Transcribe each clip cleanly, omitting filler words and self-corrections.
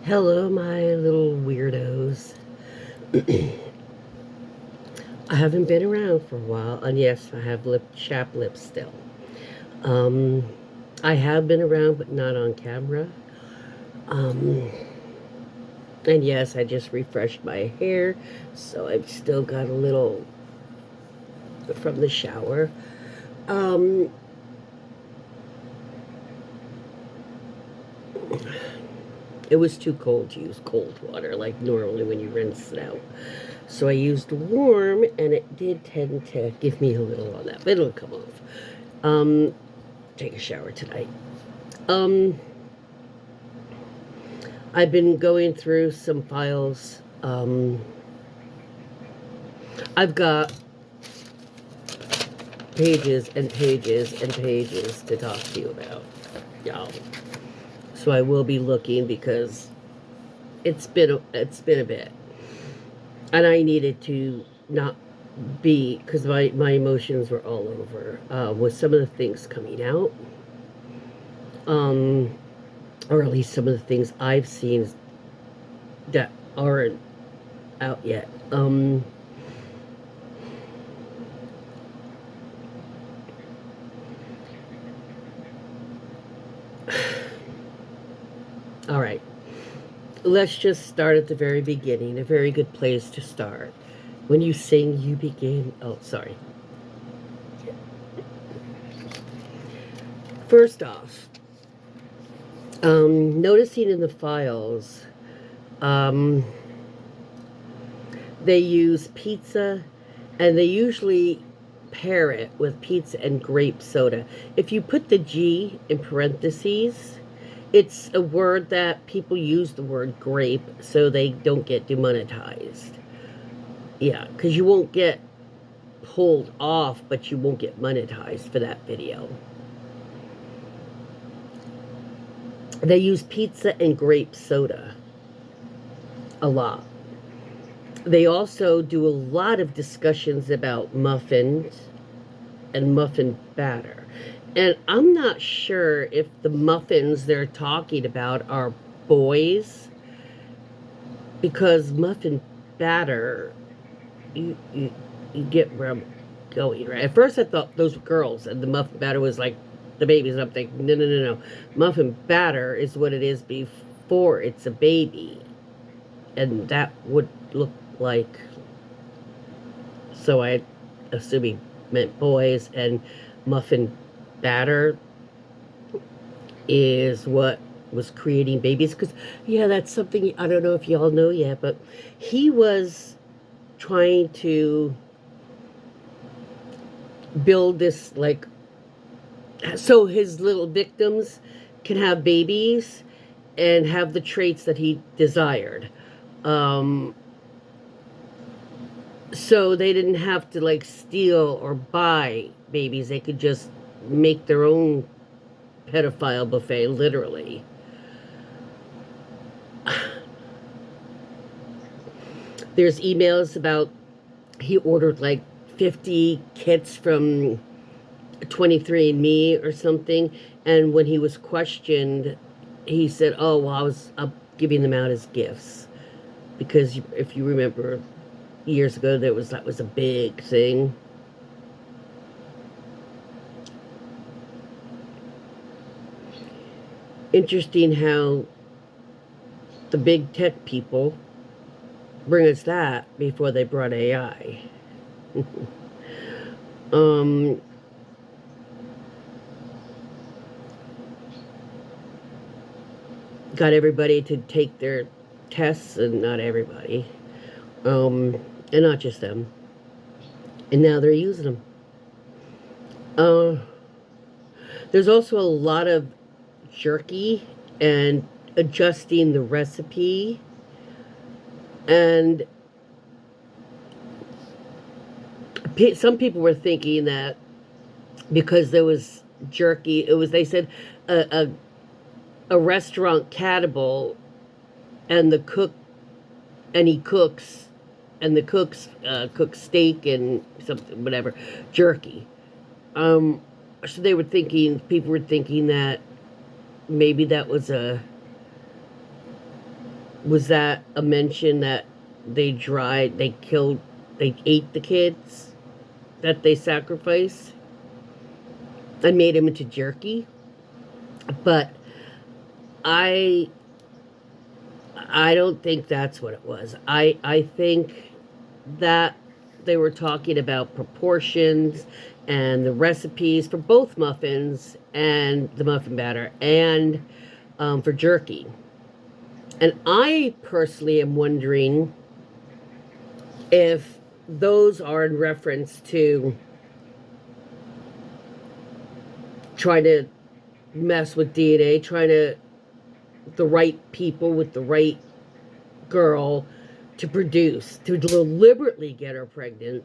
Hello, my little weirdos. I haven't been around for a while, and yes, I have chapped lips still. Um, I have been around, but not on camera. Um, and yes, I just refreshed my hair, so I've still got a little from the shower. Um, it was too cold to use cold water like normally when you rinse it out. So I used warm, and it did tend to give me a little on that, but it'll come off. Um, take a shower tonight. Um, I've been going through some files. I've got pages and pages and pages to talk to you about, y'all. So I will be looking because it's been a bit, and I needed to not be because my emotions were all over with some of the things coming out, um, or at least some of the things I've seen that aren't out yet. All right. Let's just start at the very beginning. A very good place to start. When you sing, you begin. Oh, sorry. First off, noticing in the files, um, they use pizza, and they usually pair it with pizza and grape soda. If you put the G in parentheses, it's a word that people use the word grape so they don't get demonetized. Yeah, because you won't get pulled off, but you won't get monetized for that video. They use pizza and grape soda a lot. They also do a lot of discussions about muffins and muffin batter. And I'm not sure if the muffins they're talking about are boys, because muffin batter, you get where I'm going, right? At first I thought those were girls and the muffin batter was like the babies. And I'm thinking, no, no, no, no. Muffin batter is what it is before it's a baby. And that would look like, so I assume he meant boys, and muffin batter is what was creating babies. Because, yeah, that's something I don't know if y'all know yet, but he was trying to build this, like, so his little victims can have babies and have the traits that he desired. Um, so they didn't have to like steal or buy babies. They could just make their own pedophile buffet, literally. There's emails about he ordered like 50 kits from 23andMe or something, and when he was questioned, he said, "Oh, well, I was up giving them out as gifts," because if you remember years ago, that was a big thing. Interesting how the big tech people bring us that before they brought AI. um, got everybody to take their tests, and not everybody, and not just them. And now they're using them. Uh, there's also a lot of jerky and adjusting the recipe, and some people were thinking that because there was jerky, it was, they said, a restaurant cannibal, and the cook, and he cooks, and the cooks cook steak and something, whatever, jerky. So they were thinking, people were thinking that maybe that was Was that a mention that they killed, they ate the kids that they sacrificed and made them into jerky? But I I don't think that's what it was. I think that they were talking about proportions and the recipes for both muffins and the muffin batter and for jerky. And I personally am wondering if those are in reference to trying to mess with DNA, trying to the right people with the right girl to produce, to deliberately get her pregnant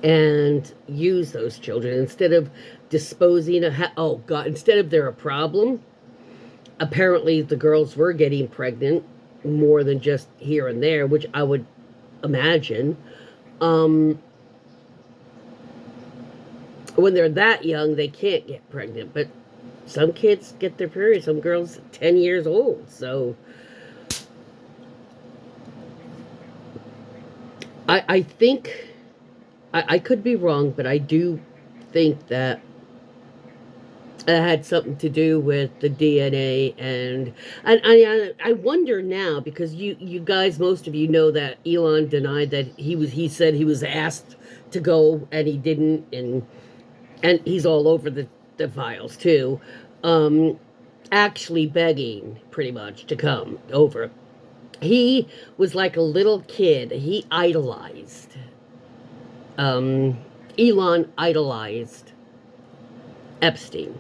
and use those children instead of disposing of, oh God, instead of they're a problem. Apparently the girls were getting pregnant more than just here and there, which I would imagine. When they're that young, they can't get pregnant, but some kids get their period. Some girls 10 years old. So I think I could be wrong, but I do think that it had something to do with the DNA. And I wonder now, because you guys, most of you know that Elon denied that he said he was asked to go and he didn't, and he's all over the files too, actually begging pretty much to come over. He was like a little kid. He idolized. Elon idolized Epstein.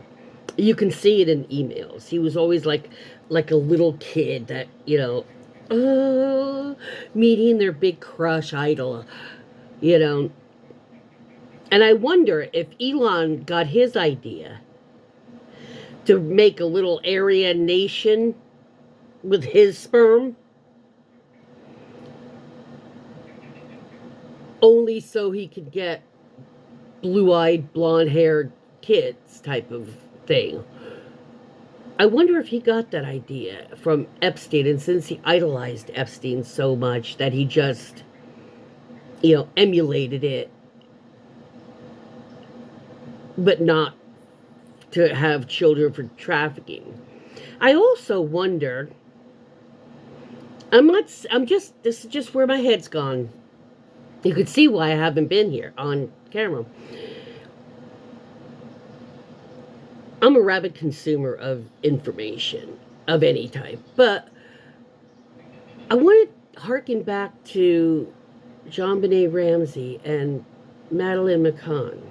You can see it in emails. He was always like a little kid that, meeting their big crush idol, you know. And I wonder if Elon got his idea to make a little Aryan nation with his sperm only so he could get blue-eyed, blonde-haired kids type of thing. I wonder if he got that idea from Epstein, and since he idolized Epstein so much that he just, emulated it, but not to have children for trafficking. I also wonder, this is just where my head's gone. You could see why I haven't been here on camera. I'm a rabid consumer of information of any type, but I want to harken back to JonBenet Ramsey and Madeleine McCann.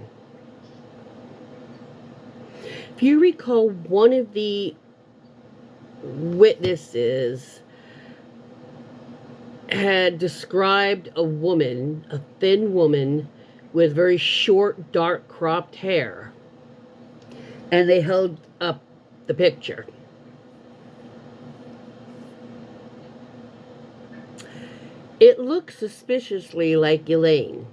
If you recall, one of the witnesses had described a woman, a thin woman with very short, dark, cropped hair. And they held up the picture. It looked suspiciously like Elaine.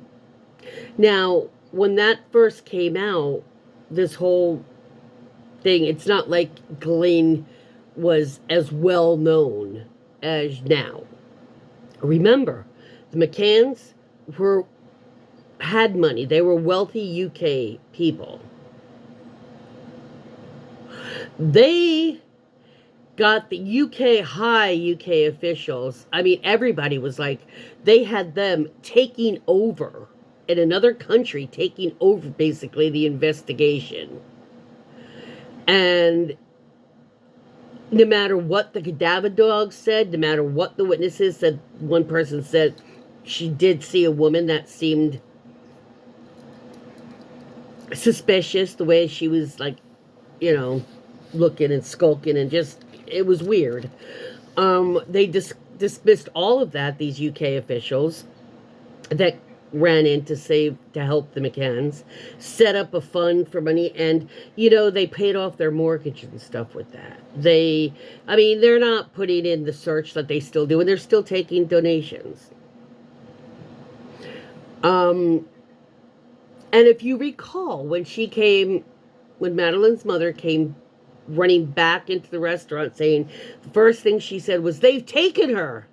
Now, when that first came out, this whole thing, it's not like Elaine was as well known as now. Remember, the McCanns had money. They were wealthy UK people. They got the high UK officials. I mean, everybody was like, they had them taking over in another country, taking over basically the investigation. And no matter what the cadaver dog said, no matter what the witnesses said, one person said she did see a woman that seemed suspicious, the way she was like, looking and skulking and just, it was weird. They dismissed all of that, these UK officials that ran in to help the McCanns, set up a fund for money, and, they paid off their mortgage and stuff with that. They're not putting in the search that they still do, and they're still taking donations. And if you recall, when Madeleine's mother came running back into the restaurant saying the first thing she said was, "They've taken her."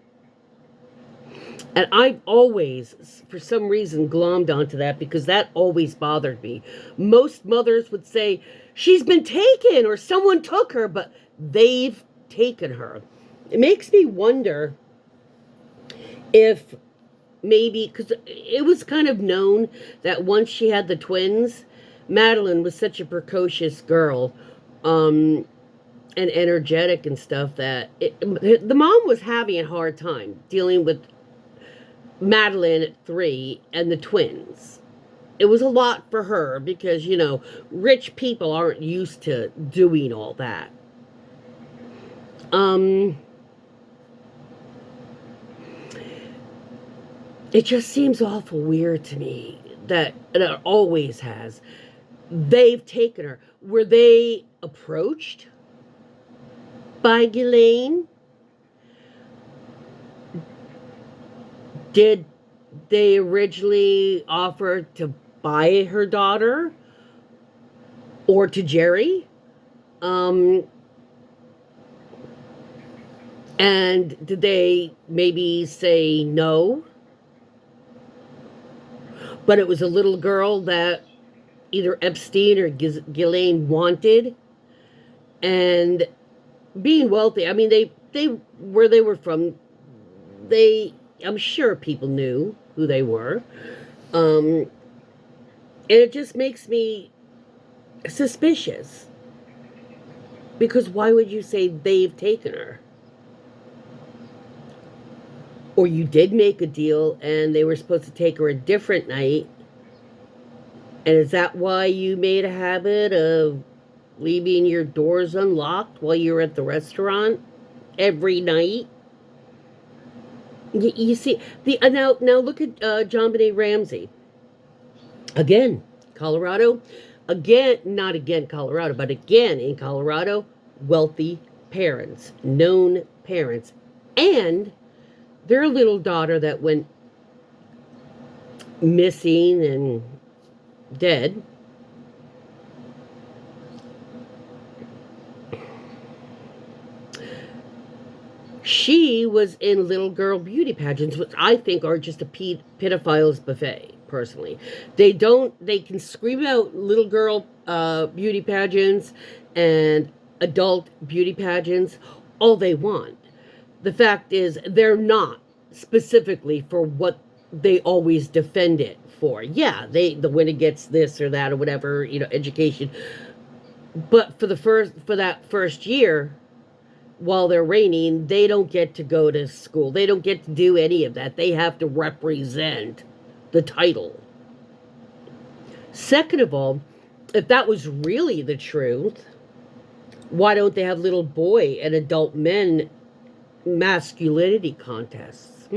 And I've always, for some reason, glommed onto that because that always bothered me. Most mothers would say, "She's been taken," or "Someone took her," but "they've taken her." It makes me wonder if maybe, because it was kind of known that once she had the twins, Madeline was such a precocious girl, um, and energetic and stuff, that the mom was having a hard time dealing with Madeline at 3 and the twins. It was a lot for her because, rich people aren't used to doing all that. It just seems awful weird to me that, and it always has, they've taken her. Were they approached by Ghislaine? Did they originally offer to buy her daughter? Or to Jerry? And did they maybe say no? But it was a little girl that either Epstein or Ghislaine wanted. And being wealthy, I mean, they where they were from, I'm sure people knew who they were. And it just makes me suspicious. Because why would you say they've taken her? Or you did make a deal and they were supposed to take her a different night. And is that why you made a habit of leaving your doors unlocked while you were at the restaurant every night? You see, now look at JonBenet Ramsey. Again, Colorado. Again, not again Colorado, but again in Colorado, wealthy parents, known parents. And their little daughter that went missing and dead. She was in little girl beauty pageants, which I think are just a pedophile's buffet, personally. They can scream out little girl beauty pageants and adult beauty pageants all they want. The fact is, they're not specifically for what they always defend it for. Yeah, the winner gets this or that or whatever, education. But for that first year, while they're reigning, they don't get to go to school. They don't get to do any of that. They have to represent the title. Second of all, if that was really the truth, why don't they have little boy and adult men masculinity contests?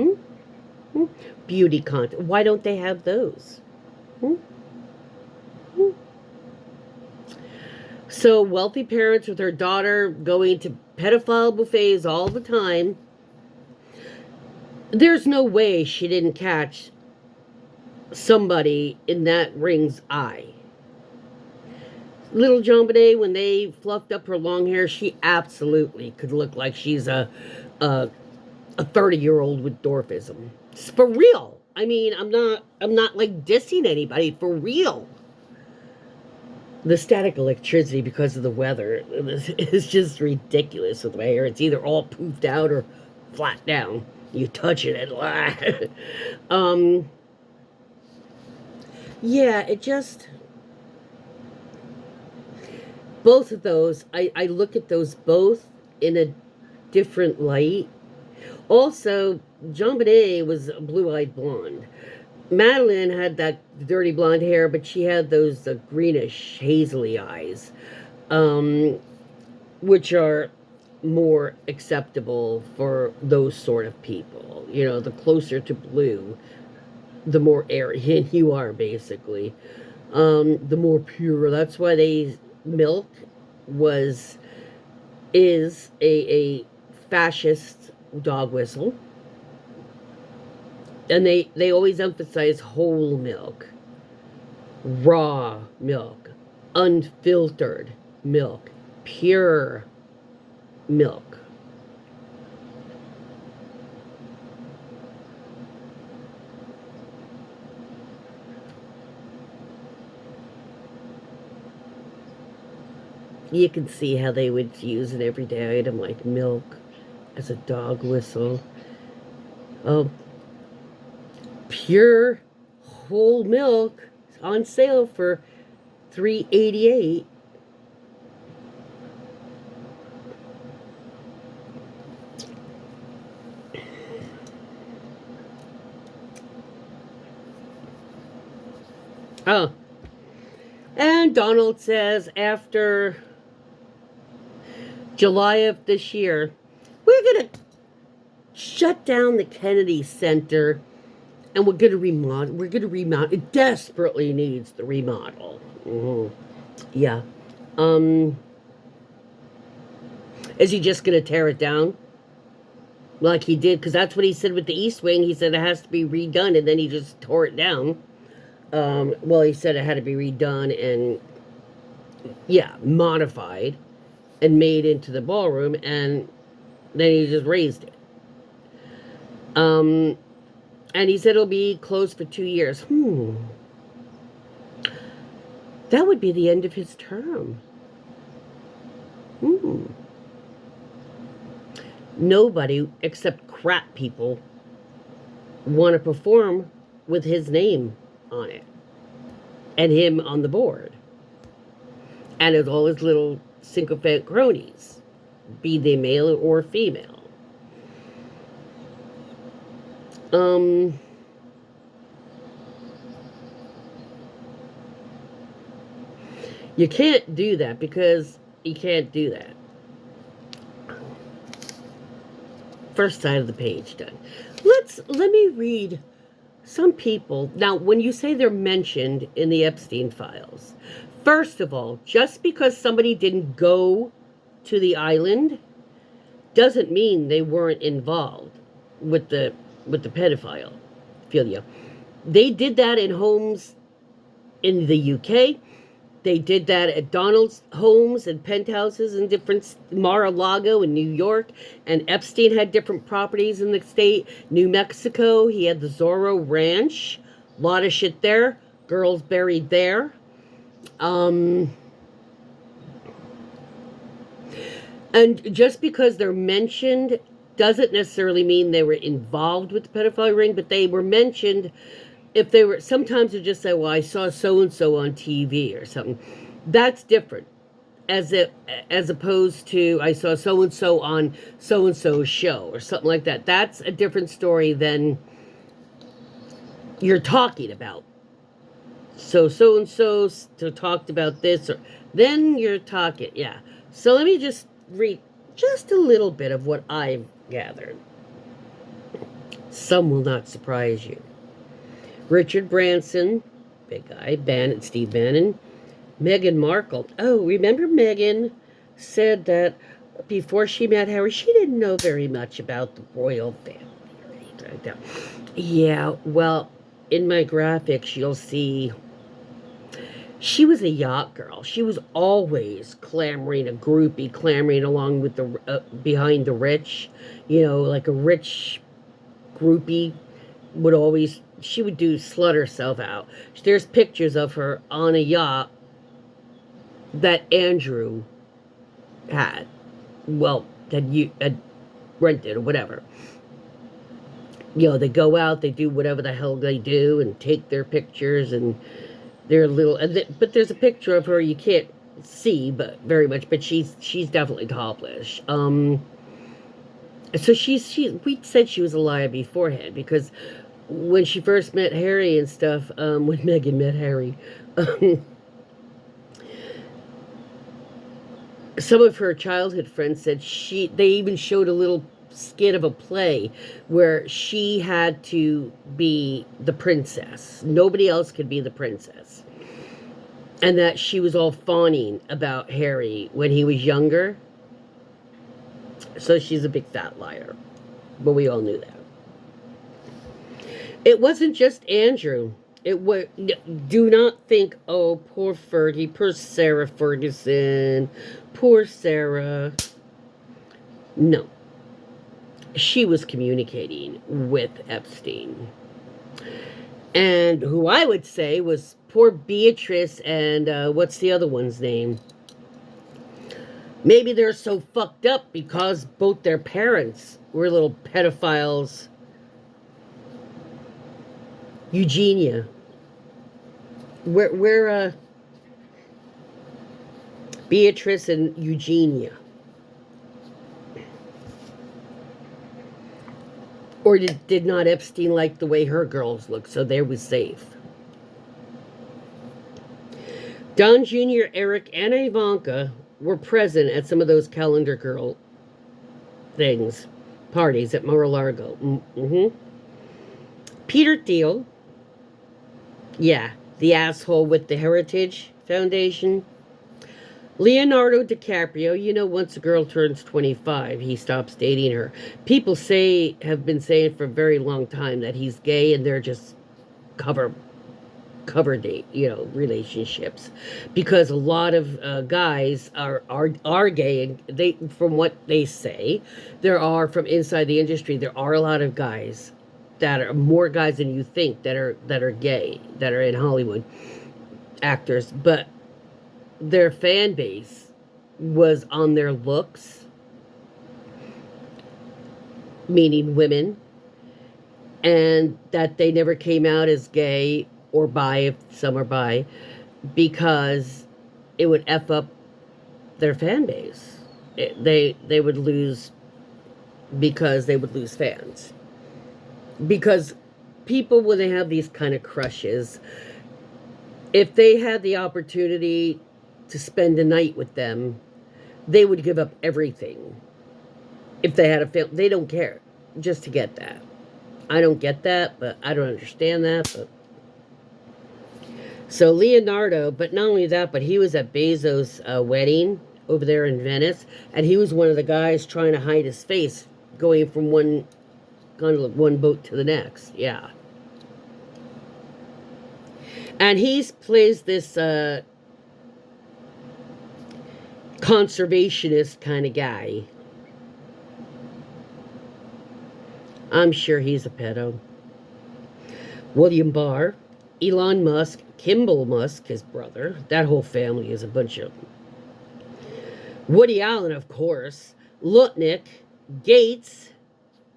Beauty contests. Why don't they have those? So wealthy parents with their daughter going to pedophile buffets all the time. There's no way she didn't catch somebody in that ring's eye. Little JonBenet, when they fluffed up her long hair, she absolutely could look like she's a 30-year-old with dwarfism. It's for real. I mean, I'm not like dissing anybody, for real. The static electricity because of the weather is just ridiculous with my hair. It's either all poofed out or flat down. You touch it and yeah, it just, both of those, I look at those both in a different light. Also, JonBenet was a blue-eyed blonde. Madeline had that dirty blonde hair, but she had those greenish, hazily eyes, which are more acceptable for those sort of people. The closer to blue, the more Aryan you are, basically. The more pure. That's why milk is a fascist dog whistle. And they always emphasize whole milk, raw milk, unfiltered milk, pure milk. You can see how they would use an everyday item like milk as a dog whistle. Oh, pure whole milk on sale for $3.88. Oh, and Donald says after July of this year, we're going to shut down the Kennedy Center and we're going to remodel. We're going to remodel. It desperately needs the remodel. Mm-hmm. Yeah. Is he just going to tear it down? Like he did? Because that's what he said with the East Wing. He said it has to be redone, and then he just tore it down. Well, he said it had to be redone and, yeah, modified and made into the ballroom, and then he just raised it. And he said it'll be closed for 2 years. That would be the end of his term. Nobody except crap people want to perform with his name on it and him on the board and as all his little sycophant cronies, be they male or female. You can't do that because you can't do that. First side of the page done. Let me read some people. Now, when you say they're mentioned in the Epstein files, first of all, just because somebody didn't go to the island doesn't mean they weren't involved with the pedophilia. They did that in homes in the UK. They did that at Donald's homes and penthouses in different Mar-a-Lago in New York. And Epstein had different properties in the state. New Mexico, he had the Zorro Ranch. A lot of shit there. Girls buried there. And just because they're mentioned doesn't necessarily mean they were involved with the pedophile ring, but they were mentioned. If they were, sometimes they just say, well, I saw so-and-so on TV or something. That's different. As opposed to, I saw so-and-so on so-and-so's show or something like that. That's a different story than you're talking about. So-and-so talked about this, or then you're talking, yeah. So let me just read just a little bit of what I've gathered. Some will not surprise you. Richard Branson, big guy, Steve Bannon, Meghan Markle. Oh, remember Meghan said that before she met Harry, she didn't know very much about the royal family or anything like that. Yeah, well, in my graphics, you'll see she was a yacht girl. She was always clamoring, a groupie, clamoring along with the behind the rich. You know, like a rich groupie would always, she would slut herself out. There's pictures of her on a yacht that Andrew had. Well, had rented or whatever. You know, they go out, they do whatever the hell they do and take their pictures and they're little, but there's a picture of her you can't see but very much, but she's definitely topless. So we said she was a liar beforehand because when she first met Harry and stuff, when Meghan met Harry, some of her childhood friends said they even showed a little skit of a play where she had to be the princess. Nobody else could be the princess. And that she was all fawning about Harry when he was younger. So she's a big fat liar. But we all knew that. It wasn't just Andrew Do not think, oh, poor Fergie, poor Sarah Ferguson, poor Sarah. No, she was communicating with Epstein. And who I would say was poor Beatrice and what's the other one's name? Maybe they're so fucked up because both their parents were little pedophiles. Eugenia. Where Beatrice and Eugenia. Or did not Epstein like the way her girls looked, so they was safe? Don Jr., Eric, and Ivanka were present at some of those calendar girl things, parties at Mar-a-Lago. Mm-hmm. Peter Thiel, yeah, the asshole with the Heritage Foundation. Leonardo DiCaprio, you know, once a girl turns 25, he stops dating her. People have been saying for a very long time that he's gay, and they're just cover date, relationships, because a lot of guys are gay, and they, from what they say, there are, from inside the industry, there are a lot of guys that are more guys than you think that are gay, that are in Hollywood, actors, but their fan base was on their looks, meaning women, and that they never came out as gay or bi, if some are bi, because it would F up their fan base. They would lose, because they would lose fans. Because people, when they have these kind of crushes, if they had the opportunity to spend a night with them, they would give up everything. If they had a film, they don't care, just to get that. I don't get that, but I don't understand that, but so Leonardo, but not only that, but he was at Bezos' wedding over there in Venice, and he was one of the guys trying to hide his face, going from one boat to the next. Yeah. And he plays this conservationist kind of guy. I'm sure he's a pedo. William Barr, Elon Musk, Kimball Musk, his brother. That whole family is a bunch of... Woody Allen, of course. Lutnick, Gates,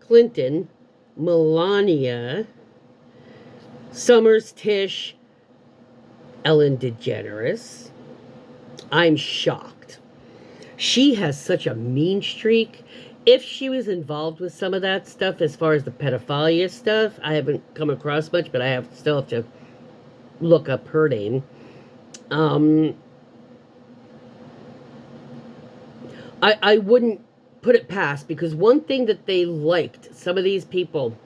Clinton, Melania, Summers, Tish, Ellen DeGeneres. I'm shocked. She has such a mean streak. If she was involved with some of that stuff, as far as the pedophilia stuff, I haven't come across much, but I still have to look up her name. I wouldn't put it past, because one thing that they liked, some of these people,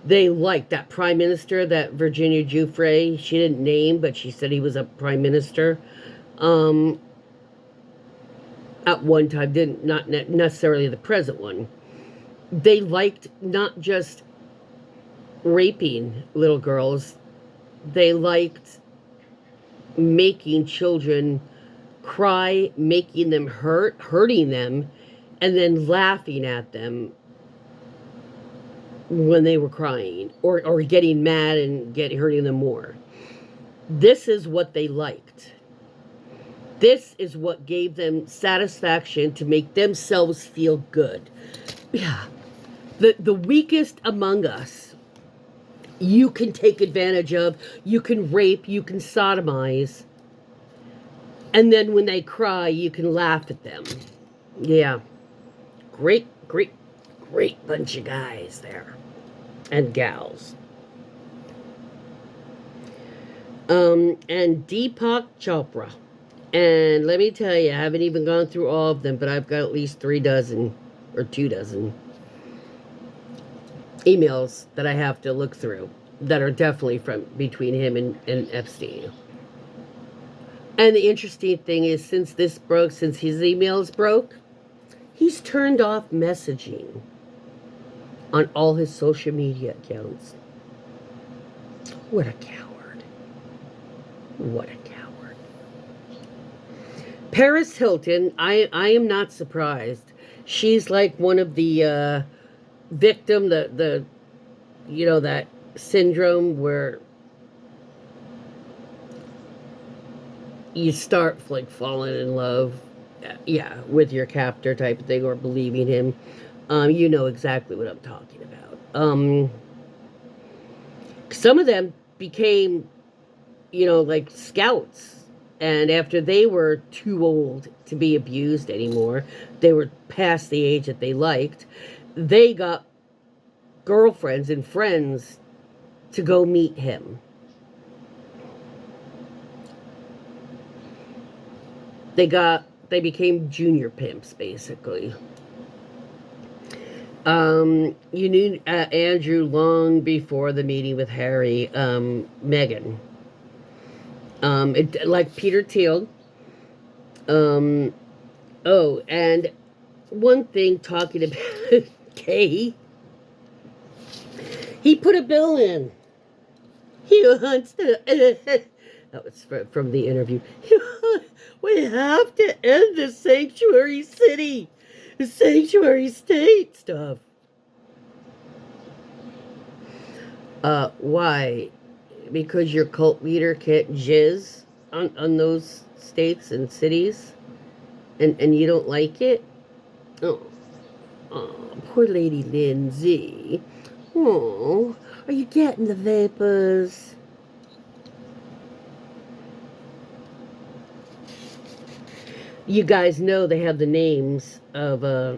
they liked that prime minister, that Virginia Giuffre. She didn't name, but she said he was a prime minister. At one time, not necessarily the present one. They liked not just raping little girls, they liked making children cry, making them hurting them, and then laughing at them when they were crying, or getting mad and hurting them more. This is what they liked. This is what gave them satisfaction, to make themselves feel good. Yeah. The weakest among us, you can take advantage of, you can rape, you can sodomize, and then when they cry, you can laugh at them. Yeah. Great bunch of guys there. And gals. And Deepak Chopra. And let me tell you, I haven't even gone through all of them, but I've got at least 3 dozen or 2 dozen emails that I have to look through that are definitely between him and Epstein. And the interesting thing is, since his emails broke, he's turned off messaging on all his social media accounts. What a coward. What a coward. Paris Hilton, I am not surprised. She's like one of the victim, the that syndrome where you start like falling in love, yeah, with your captor type of thing, or believing him. You know exactly what I'm talking about. Some of them became, like scouts, and after they were too old to be abused anymore, they were past the age that they liked. They got girlfriends and friends to go meet him. They became junior pimps basically. You knew Andrew long before the meeting with Harry, Meghan. Like Peter Thiel. Um, oh, and one thing talking about Kay, he put a bill in. He wants to. That was from the interview. We have to end the sanctuary city, the sanctuary state stuff. Why? Because your cult leader can't jizz on those states and cities, and you don't like it? Oh, oh, poor Lady Lindsay. Oh, are you getting the vapors? You guys know they have the names of the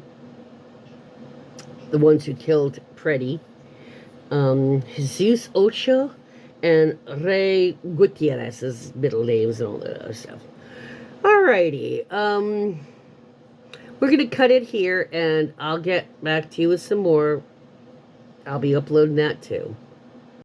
ones who killed Preddy. Jesus Ocho and Rey Gutierrez's middle names and all that other stuff. Alrighty. We're gonna cut it here, and I'll get back to you with some more. I'll be uploading that too.